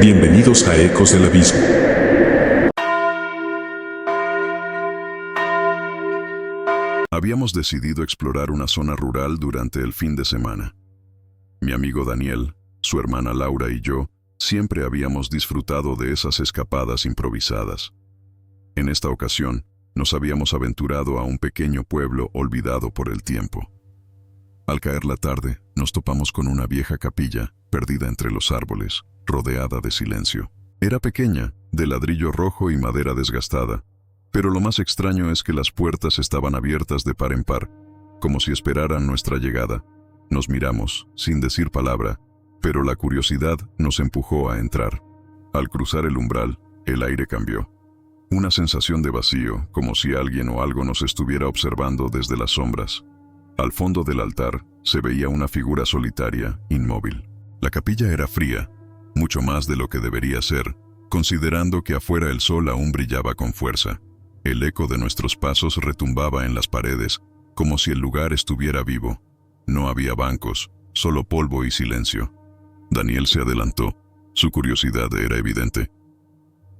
Bienvenidos a Ecos del Abismo. Habíamos decidido explorar una zona rural durante el fin de semana. Mi amigo Daniel, su hermana Laura y yo siempre habíamos disfrutado de esas escapadas improvisadas. En esta ocasión, nos habíamos aventurado a un pequeño pueblo olvidado por el tiempo. Al caer la tarde, nos topamos con una vieja capilla, perdida entre los árboles, rodeada de silencio. Era pequeña, de ladrillo rojo y madera desgastada, pero lo más extraño es que las puertas estaban abiertas de par en par, como si esperaran nuestra llegada. Nos miramos, sin decir palabra, pero la curiosidad nos empujó a entrar. Al cruzar el umbral, el aire cambió. Una sensación de vacío, como si alguien o algo nos estuviera observando desde las sombras. Al fondo del altar se veía una figura solitaria, inmóvil. La capilla era fría, mucho más de lo que debería ser, considerando que afuera el sol aún brillaba con fuerza. El eco de nuestros pasos retumbaba en las paredes, como si el lugar estuviera vivo. No había bancos, solo polvo y silencio. Daniel se adelantó. Su curiosidad era evidente.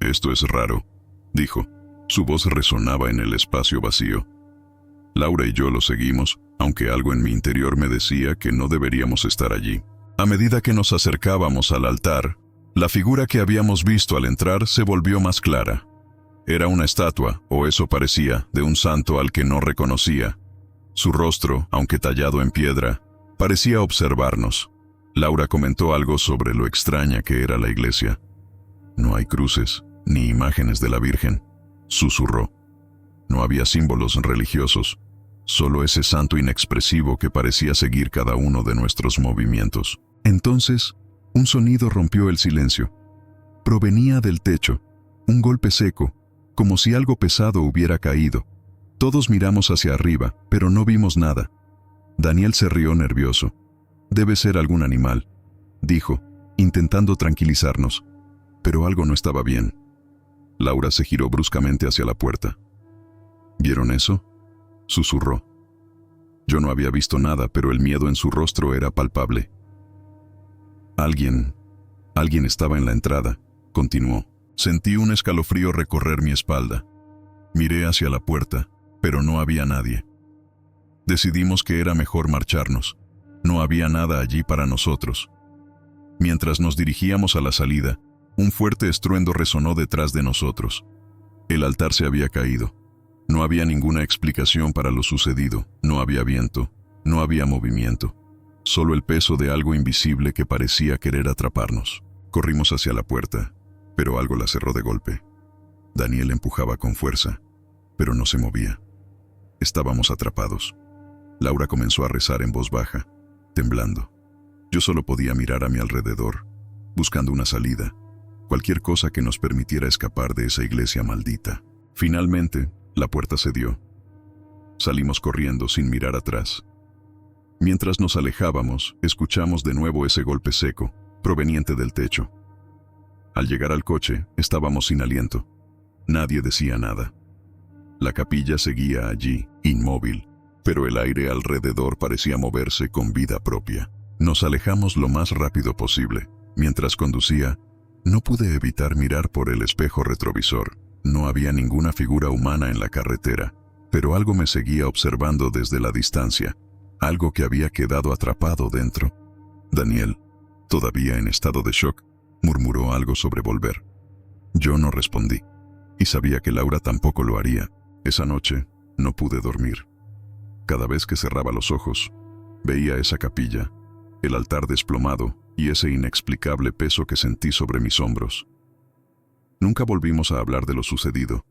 «Esto es raro», dijo. Su voz resonaba en el espacio vacío. Laura y yo lo seguimos, aunque algo en mi interior me decía que no deberíamos estar allí. A medida que nos acercábamos al altar, la figura que habíamos visto al entrar se volvió más clara. Era una estatua, o eso parecía, de un santo al que no reconocía. Su rostro, aunque tallado en piedra, parecía observarnos. Laura comentó algo sobre lo extraña que era la iglesia. «No hay cruces, ni imágenes de la Virgen», susurró. No había símbolos religiosos, solo ese santo inexpresivo que parecía seguir cada uno de nuestros movimientos. Entonces, un sonido rompió el silencio. Provenía del techo, un golpe seco, como si algo pesado hubiera caído. Todos miramos hacia arriba, pero no vimos nada. Daniel se rió nervioso. «Debe ser algún animal», dijo, intentando tranquilizarnos. Pero algo no estaba bien. Laura se giró bruscamente hacia la puerta. «¿Vieron eso?», susurró. Yo no había visto nada, pero el miedo en su rostro era palpable. Alguien estaba en la entrada», continuó. Sentí un escalofrío recorrer mi espalda. Miré hacia la puerta, pero no había nadie. Decidimos que era mejor marcharnos. No había nada allí para nosotros. Mientras nos dirigíamos a la salida, un fuerte estruendo resonó detrás de nosotros. El altar se había caído. No había ninguna explicación para lo sucedido. No había viento, no había movimiento. Solo el peso de algo invisible que parecía querer atraparnos. Corrimos hacia la puerta, pero algo la cerró de golpe. Daniel empujaba con fuerza, pero no se movía. Estábamos atrapados. Laura comenzó a rezar en voz baja, temblando. Yo solo podía mirar a mi alrededor, buscando una salida, cualquier cosa que nos permitiera escapar de esa iglesia maldita. Finalmente, la puerta cedió. Salimos corriendo sin mirar atrás. Mientras nos alejábamos, escuchamos de nuevo ese golpe seco, proveniente del techo. Al llegar al coche, estábamos sin aliento. Nadie decía nada. La capilla seguía allí, inmóvil, pero el aire alrededor parecía moverse con vida propia. Nos alejamos lo más rápido posible. Mientras conducía, no pude evitar mirar por el espejo retrovisor. No había ninguna figura humana en la carretera, pero algo me seguía observando desde la distancia, algo que había quedado atrapado dentro. Daniel, todavía en estado de shock, murmuró algo sobre volver. Yo no respondí, y sabía que Laura tampoco lo haría. Esa noche no pude dormir. Cada vez que cerraba los ojos, veía esa capilla, el altar desplomado y ese inexplicable peso que sentí sobre mis hombros. Nunca volvimos a hablar de lo sucedido,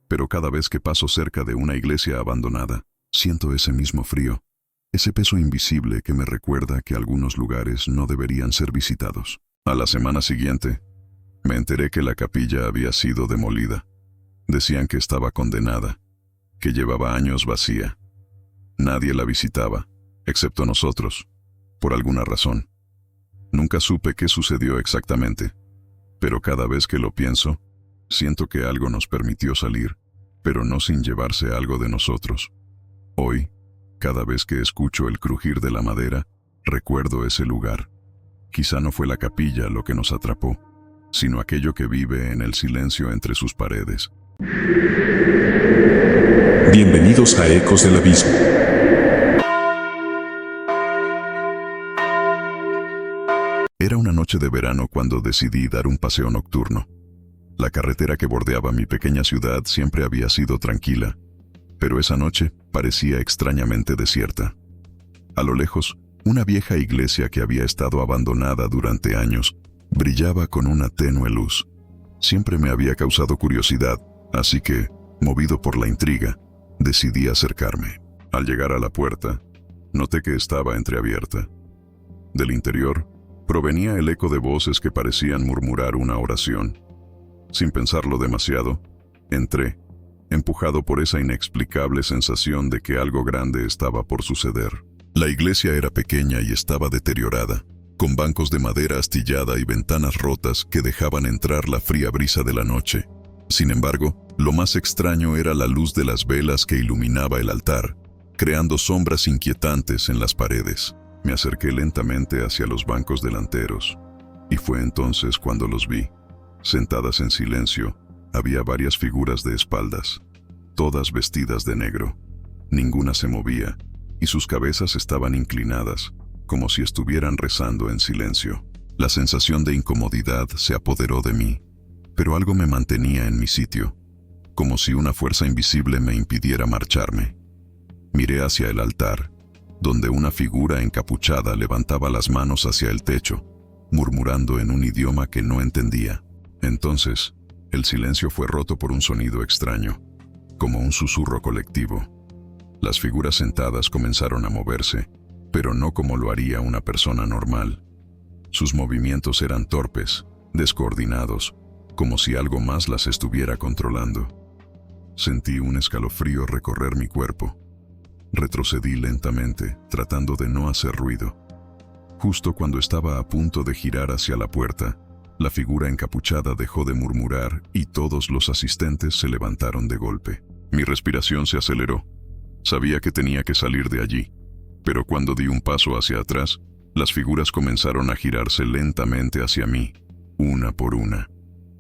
pero cada vez que paso cerca de una iglesia abandonada, siento ese mismo frío, ese peso invisible que me recuerda que algunos lugares no deberían ser visitados. A la semana siguiente, me enteré que la capilla había sido demolida. Decían que estaba condenada, que llevaba años vacía. Nadie la visitaba, excepto nosotros, por alguna razón. Nunca supe qué sucedió exactamente, pero cada vez que lo pienso, siento que algo nos permitió salir, pero no sin llevarse algo de nosotros. Hoy, cada vez que escucho el crujir de la madera, recuerdo ese lugar. Quizá no fue la capilla lo que nos atrapó, sino aquello que vive en el silencio entre sus paredes. Bienvenidos a Ecos del Abismo. Era una noche de verano cuando decidí dar un paseo nocturno. La carretera que bordeaba mi pequeña ciudad siempre había sido tranquila, pero esa noche parecía extrañamente desierta. A lo lejos, una vieja iglesia que había estado abandonada durante años brillaba con una tenue luz. Siempre me había causado curiosidad, así que, movido por la intriga, decidí acercarme. Al llegar a la puerta, noté que estaba entreabierta. Del interior, provenía el eco de voces que parecían murmurar una oración. Sin pensarlo demasiado, entré, empujado por esa inexplicable sensación de que algo grande estaba por suceder. La iglesia era pequeña y estaba deteriorada, con bancos de madera astillada y ventanas rotas que dejaban entrar la fría brisa de la noche. Sin embargo, lo más extraño era la luz de las velas que iluminaba el altar, creando sombras inquietantes en las paredes. Me acerqué lentamente hacia los bancos delanteros, y fue entonces cuando los vi. Sentadas en silencio, había varias figuras de espaldas, todas vestidas de negro. Ninguna se movía, y sus cabezas estaban inclinadas, como si estuvieran rezando en silencio. La sensación de incomodidad se apoderó de mí, pero algo me mantenía en mi sitio, como si una fuerza invisible me impidiera marcharme. Miré hacia el altar, donde una figura encapuchada levantaba las manos hacia el techo, murmurando en un idioma que no entendía. Entonces, el silencio fue roto por un sonido extraño, como un susurro colectivo. Las figuras sentadas comenzaron a moverse, pero no como lo haría una persona normal. Sus movimientos eran torpes, descoordinados, como si algo más las estuviera controlando. Sentí un escalofrío recorrer mi cuerpo. Retrocedí lentamente, tratando de no hacer ruido. Justo cuando estaba a punto de girar hacia la puerta, la figura encapuchada dejó de murmurar y todos los asistentes se levantaron de golpe. Mi respiración se aceleró. Sabía que tenía que salir de allí, pero cuando di un paso hacia atrás, las figuras comenzaron a girarse lentamente hacia mí, una por una.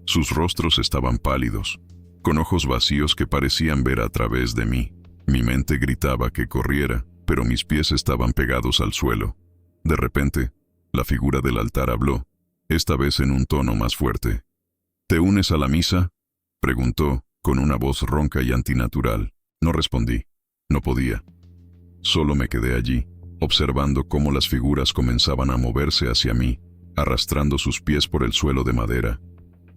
Sus rostros estaban pálidos, con ojos vacíos que parecían ver a través de mí. Mi mente gritaba que corriera, pero mis pies estaban pegados al suelo. De repente, la figura del altar habló, esta vez en un tono más fuerte. ¿Te unes a la misa?, preguntó, con una voz ronca y antinatural. No respondí. No podía. Solo me quedé allí, observando cómo las figuras comenzaban a moverse hacia mí, arrastrando sus pies por el suelo de madera.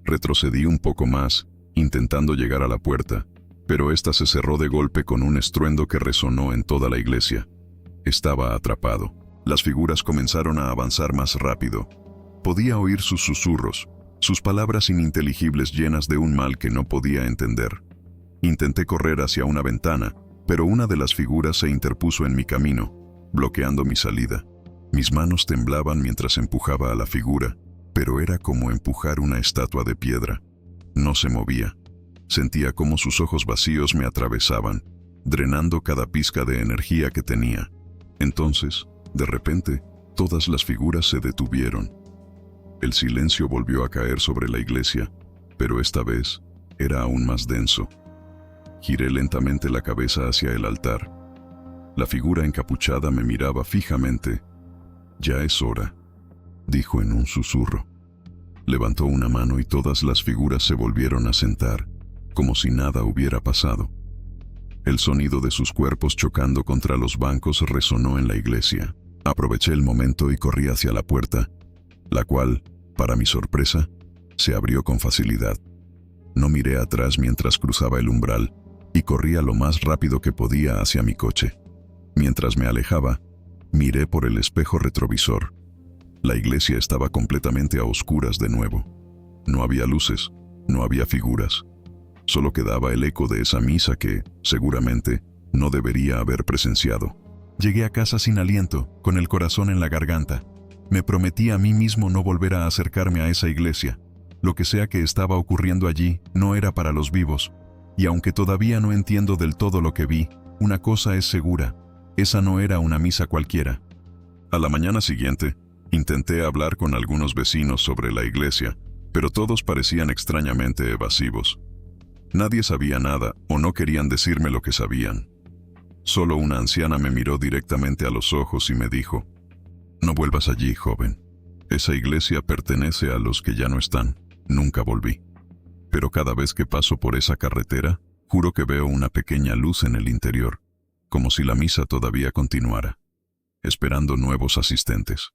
Retrocedí un poco más, intentando llegar a la puerta, pero ésta se cerró de golpe con un estruendo que resonó en toda la iglesia. Estaba atrapado. Las figuras comenzaron a avanzar más rápido. Podía oír sus susurros, sus palabras ininteligibles llenas de un mal que no podía entender. Intenté correr hacia una ventana, pero una de las figuras se interpuso en mi camino, bloqueando mi salida. Mis manos temblaban mientras empujaba a la figura, pero era como empujar una estatua de piedra. No se movía. Sentía cómo sus ojos vacíos me atravesaban, drenando cada pizca de energía que tenía. Entonces, de repente, todas las figuras se detuvieron. El silencio volvió a caer sobre la iglesia, pero esta vez era aún más denso. Giré lentamente la cabeza hacia el altar. La figura encapuchada me miraba fijamente. «Ya es hora», dijo en un susurro. Levantó una mano y todas las figuras se volvieron a sentar, como si nada hubiera pasado. El sonido de sus cuerpos chocando contra los bancos resonó en la iglesia. Aproveché el momento y corrí hacia la puerta, la cual, para mi sorpresa, se abrió con facilidad. No miré atrás mientras cruzaba el umbral y corría lo más rápido que podía hacia mi coche. Mientras me alejaba, miré por el espejo retrovisor. La iglesia estaba completamente a oscuras de nuevo. No había luces, no había figuras. Solo quedaba el eco de esa misa que, seguramente, no debería haber presenciado. Llegué a casa sin aliento, con el corazón en la garganta. Me prometí a mí mismo no volver a acercarme a esa iglesia. Lo que sea que estaba ocurriendo allí no era para los vivos. Y aunque todavía no entiendo del todo lo que vi, una cosa es segura: esa no era una misa cualquiera. A la mañana siguiente, Intenté hablar con algunos vecinos sobre la iglesia, pero todos parecían extrañamente evasivos. Nadie sabía nada o no querían decirme lo que sabían. Solo una anciana me miró directamente a los ojos y me dijo: «No vuelvas allí, joven. Esa iglesia pertenece a los que ya no están. Nunca volví. Pero cada vez que paso por esa carretera, juro que veo una pequeña luz en el interior, como si la misa todavía continuara, esperando nuevos asistentes».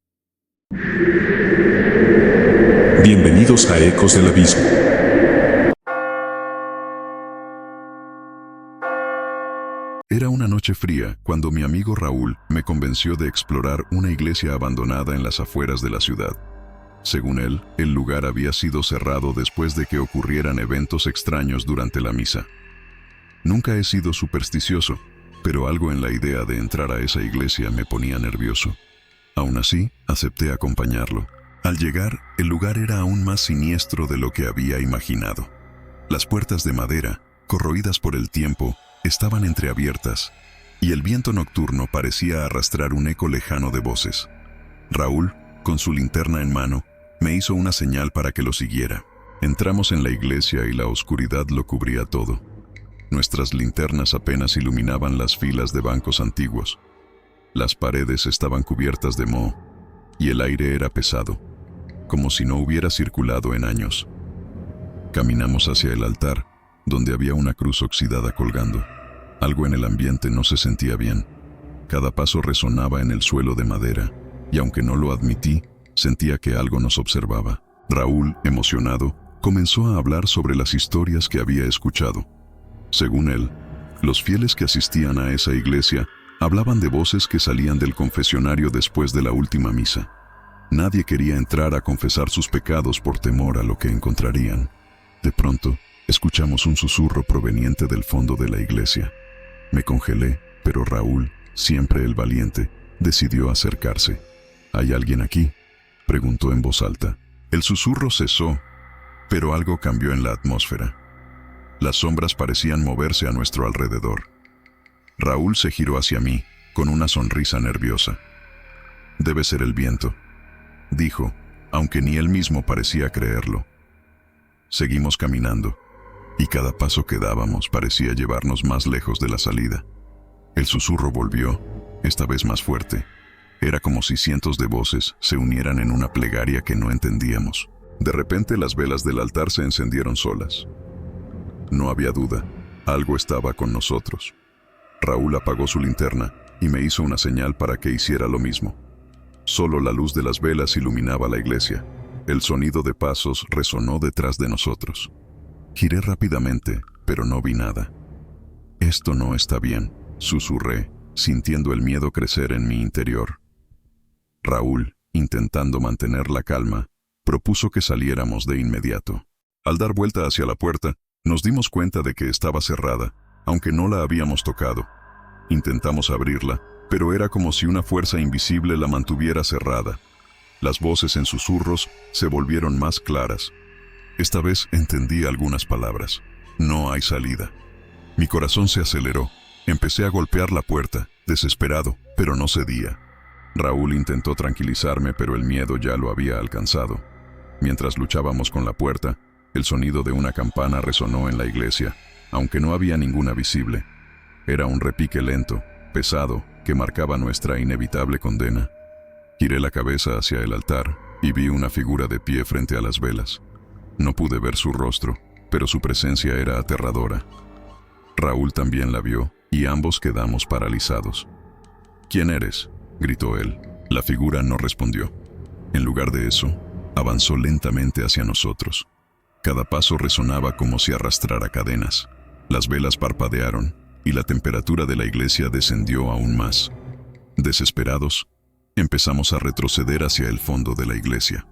Bienvenidos a Ecos del Abismo. Era una noche fría cuando mi amigo Raúl me convenció de explorar una iglesia abandonada en las afueras de la ciudad. Según él, el lugar había sido cerrado después de que ocurrieran eventos extraños durante la misa. Nunca he sido supersticioso, pero algo en la idea de entrar a esa iglesia me ponía nervioso. Aún así, acepté acompañarlo. Al llegar, el lugar era aún más siniestro de lo que había imaginado. Las puertas de madera, corroídas por el tiempo, estaban entreabiertas, y el viento nocturno parecía arrastrar un eco lejano de voces. Raúl, con su linterna en mano, me hizo una señal para que lo siguiera. Entramos en la iglesia y la oscuridad lo cubría todo. Nuestras linternas apenas iluminaban las filas de bancos antiguos. Las paredes estaban cubiertas de moho, y el aire era pesado, como si no hubiera circulado en años. Caminamos hacia el altar, donde había una cruz oxidada colgando. Algo en el ambiente no se sentía bien. Cada paso resonaba en el suelo de madera, y aunque no lo admití, sentía que algo nos observaba. Raúl, emocionado, comenzó a hablar sobre las historias que había escuchado. Según él, los fieles que asistían a esa iglesia hablaban de voces que salían del confesionario después de la última misa. Nadie quería entrar a confesar sus pecados por temor a lo que encontrarían. De pronto, escuchamos un susurro proveniente del fondo de la iglesia. Me congelé, pero Raúl, siempre el valiente, decidió acercarse. «¿Hay alguien aquí?», preguntó en voz alta. El susurro cesó, pero algo cambió en la atmósfera. Las sombras parecían moverse a nuestro alrededor. Raúl se giró hacia mí, con una sonrisa nerviosa. «Debe ser el viento», dijo, aunque ni él mismo parecía creerlo. Seguimos caminando, y cada paso que dábamos parecía llevarnos más lejos de la salida. El susurro volvió, esta vez más fuerte. Era como si cientos de voces se unieran en una plegaria que no entendíamos. De repente las velas del altar se encendieron solas. No había duda, algo estaba con nosotros. Raúl apagó su linterna y me hizo una señal para que hiciera lo mismo. Solo la luz de las velas iluminaba la iglesia. El sonido de pasos resonó detrás de nosotros. Giré rápidamente, pero no vi nada. «Esto no está bien», susurré, sintiendo el miedo crecer en mi interior. Raúl, intentando mantener la calma, propuso que saliéramos de inmediato. Al dar vuelta hacia la puerta, nos dimos cuenta de que estaba cerrada, aunque no la habíamos tocado. Intentamos abrirla, pero era como si una fuerza invisible la mantuviera cerrada. Las voces en susurros se volvieron más claras. Esta vez entendí algunas palabras. «No hay salida». Mi corazón se aceleró. Empecé a golpear la puerta, desesperado, pero no cedía. Raúl intentó tranquilizarme, pero el miedo ya lo había alcanzado. Mientras luchábamos con la puerta, el sonido de una campana resonó en la iglesia, aunque no había ninguna visible. Era un repique lento, pesado, que marcaba nuestra inevitable condena. Giré la cabeza hacia el altar y vi una figura de pie frente a las velas. No pude ver su rostro, pero su presencia era aterradora. Raúl también la vio, y ambos quedamos paralizados. «¿Quién eres?», gritó él. La figura no respondió. En lugar de eso, avanzó lentamente hacia nosotros. Cada paso resonaba como si arrastrara cadenas. Las velas parpadearon, y la temperatura de la iglesia descendió aún más. Desesperados, empezamos a retroceder hacia el fondo de la iglesia.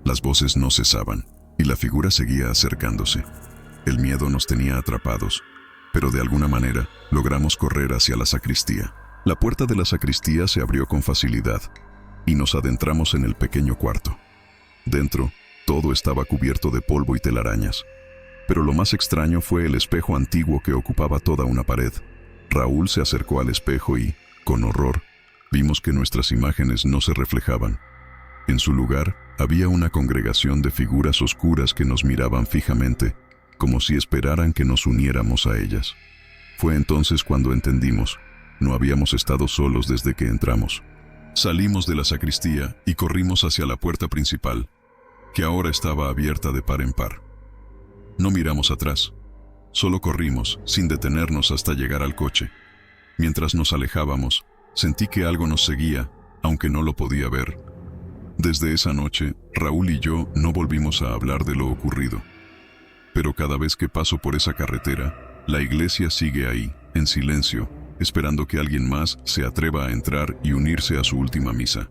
Las voces no cesaban, y la figura seguía acercándose. El miedo nos tenía atrapados, pero de alguna manera logramos correr hacia la sacristía. La puerta de la sacristía se abrió con facilidad, y nos adentramos en el pequeño cuarto. Dentro, todo estaba cubierto de polvo y telarañas. Pero lo más extraño fue el espejo antiguo que ocupaba toda una pared. Raúl se acercó al espejo y, con horror, vimos que nuestras imágenes no se reflejaban. En su lugar, había una congregación de figuras oscuras que nos miraban fijamente, como si esperaran que nos uniéramos a ellas. Fue entonces cuando entendimos, no habíamos estado solos desde que entramos. Salimos de la sacristía y corrimos hacia la puerta principal, que ahora estaba abierta de par en par. No miramos atrás, solo corrimos, sin detenernos hasta llegar al coche. Mientras nos alejábamos, sentí que algo nos seguía, aunque no lo podía ver. Desde esa noche, Raúl y yo no volvimos a hablar de lo ocurrido. Pero cada vez que paso por esa carretera, la iglesia sigue ahí, en silencio, esperando que alguien más se atreva a entrar y unirse a su última misa.